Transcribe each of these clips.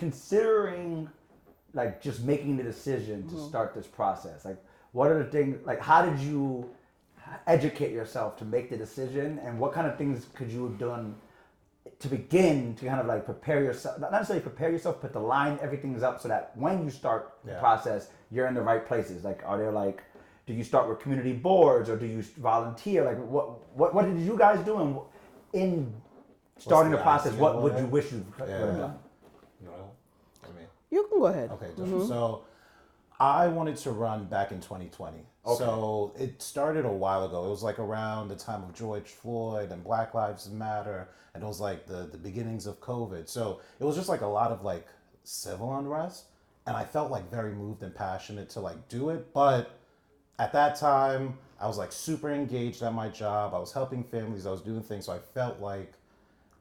considering like just making the decision to start this process, like what are the things, like how did you educate yourself to make the decision, and what kind of things could you have done to begin to kind of like prepare yourself, not necessarily prepare yourself, but to line everything up so that when you start the process, you're in the right places. Like, are there like, do you start with community boards or do you volunteer? Like, what did you guys do in starting the process? What would you wish you could have done? No, I mean, You can go ahead. okay. So I wanted to run back in 2020. Okay. So it started a while ago. It was like around the time of George Floyd and Black Lives Matter, and it was like the beginnings of COVID. So it was just like a lot of like civil unrest, and I felt like very moved and passionate to like do it. But at that time, I was like super engaged at my job. I was helping families. I was doing things. So I felt like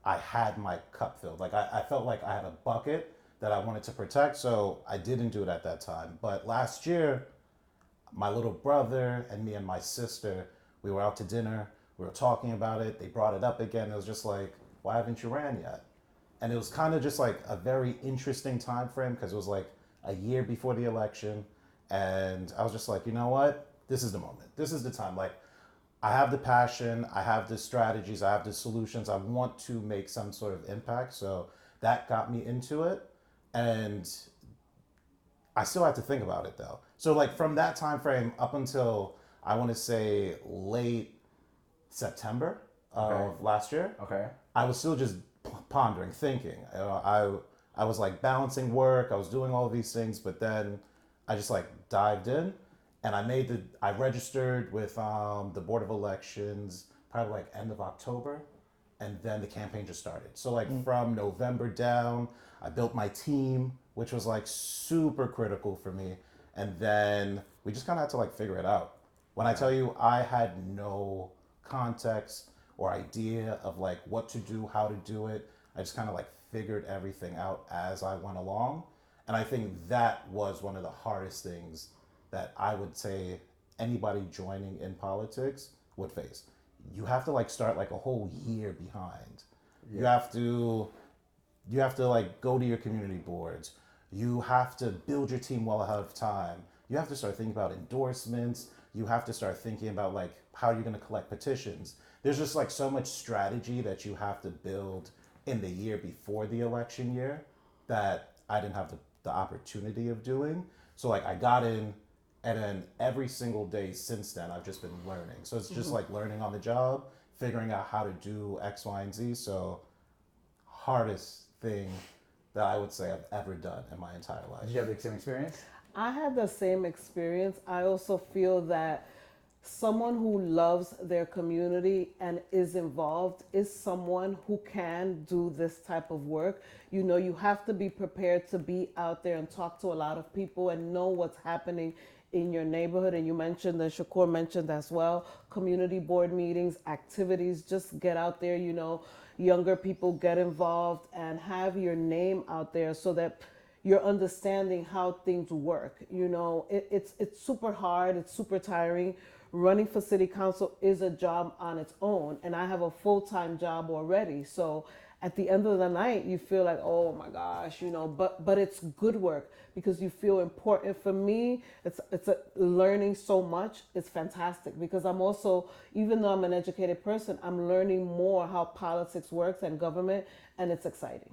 I had my cup filled. Like I felt like I had a bucket that I wanted to protect. So I didn't do it at that time. But last year, my little brother and me and my sister, we were out to dinner. We were talking about it. They brought it up again. It was just like, why haven't you ran yet? And it was kind of just like a very interesting time frame because it was like a year before the election. And I was just like, you know what? This is the moment. This is the time. Like, I have the passion. I have the strategies. I have the solutions. I want to make some sort of impact. So that got me into it. And I still have to think about it though. So like from that time frame up until I want to say late September of last year, I was still just pondering, thinking. You know, I was like balancing work. I was doing all of these things, but then I just like dived in, and I registered with the Board of Elections probably like end of October, and then the campaign just started. So like from November down, I built my team, which was like super critical for me. And then we just kind of had to like figure it out. When I tell you I had no context or idea of like what to do, how to do it, I just kind of like figured everything out as I went along. And I think that was one of the hardest things that I would say anybody joining in politics would face. You have to like start like a whole year behind. You have to like go to your community boards. You have to build your team well ahead of time. You have to start thinking about endorsements. You have to start thinking about like how you're going to collect petitions. There's just like so much strategy that you have to build in the year before the election year that I didn't have the opportunity of doing. So like I got in, and then every single day since then I've just been learning. So it's just like learning on the job, figuring out how to do X, Y, and Z. So hardest thing that I would say I've ever done in my entire life. Did you have the same experience? I had the same experience. I also feel that someone who loves their community and is involved is someone who can do this type of work. You know, you have to be prepared to be out there and talk to a lot of people and know what's happening in your neighborhood. And you mentioned, and Shakur mentioned as well, community board meetings, activities. Just get out there, you know, younger people get involved and have your name out there so that you're understanding how things work. You know, it's super hard, it's super tiring. Running for city council is a job on its own, and I have a full-time job already. So at the end of the night, you feel like, oh my gosh, you know, but it's good work because you feel important. For me, learning so much. It's fantastic because I'm also, even though I'm an educated person, I'm learning more how politics works and government, and it's exciting.